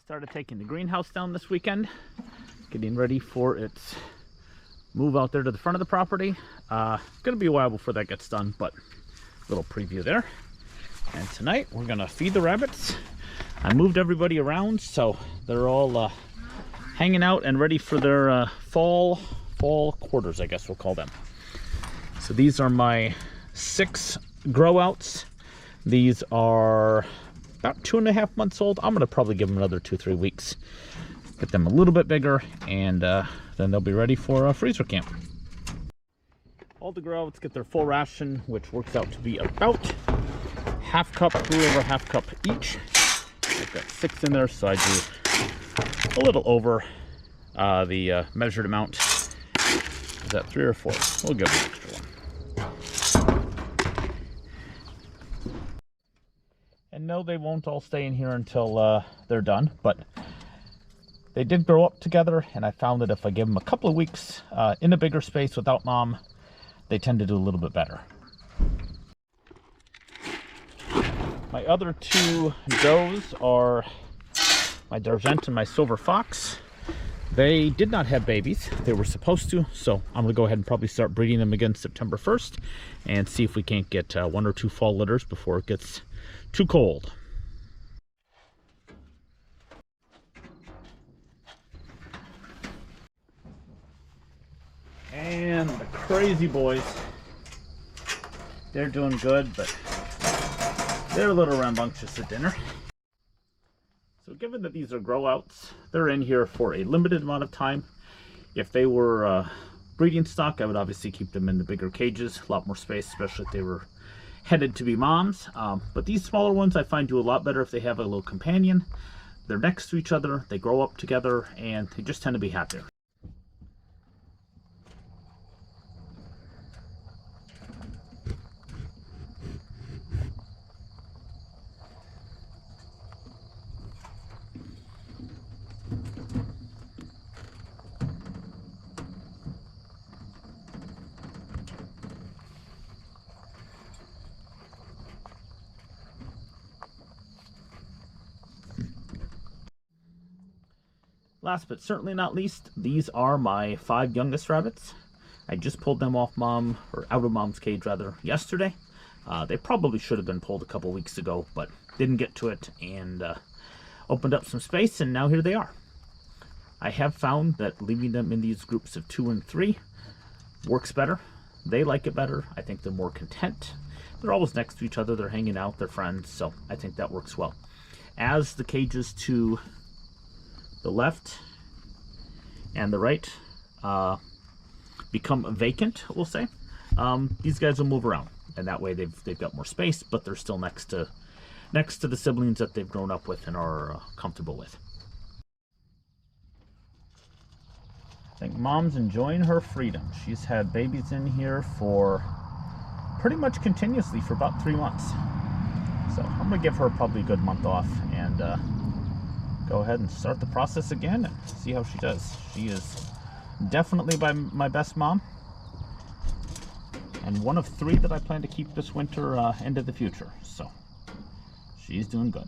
Started taking the greenhouse down this weekend, getting ready for its move out there to the front of the property. Gonna be a while before that gets done, but little preview there. And tonight we're gonna feed the rabbits. I moved everybody around so they're all hanging out and ready for their fall quarters, I guess we'll call them. So these are my 6 grow outs. These are about 2.5 months old. I'm gonna probably give them another 2-3 weeks, get them a little bit bigger, and then they'll be ready for a freezer camp. All the grow outs get their full ration, which works out to be about half cup, a little over half cup each. I've got 6 in there, so I do a little over the measured amount. Is that 3 or 4? We'll give them an extra one. And no, they won't all stay in here until they're done, but they did grow up together, and I found that if I give them a couple of weeks in a bigger space without mom, they tend to do a little bit better. My other 2 does are my Dargent and my Silver Fox. They did not have babies. They were supposed to, so I'm going to go ahead and probably start breeding them again September 1st and see if we can't get 1 or 2 fall litters before it gets too cold. And the crazy boys, they're doing good, but they're a little rambunctious at dinner. So given that these are grow outs, they're in here for a limited amount of time. If they were breeding stock, I would obviously keep them in the bigger cages, a lot more space, especially if they were headed to be moms. But these smaller ones I find do a lot better if they have a little companion. They're next to each other, they grow up together, and they just tend to be happier. Last but certainly not least, these are my 5 youngest rabbits. I just pulled them off mom, or out of mom's cage rather, yesterday. They probably should have been pulled a couple weeks ago, but didn't get to it, and opened up some space, and now here they are. I have found that leaving them in these groups of 2 and 3 works better. They like it better. I think they're more content. They're always next to each other, they're hanging out, they're friends, so I think that works well. As the cages to the left and the right become vacant, we'll say, these guys will move around, and that way they've got more space, but they're still next to the siblings that they've grown up with and are comfortable with. I think mom's enjoying her freedom. She's had babies in here for pretty much continuously for about 3 months, so I'm gonna give her probably a good month off and go ahead and start the process again and see how she does. She is definitely my best mom, and one of 3 that I plan to keep this winter into the future, so she's doing good.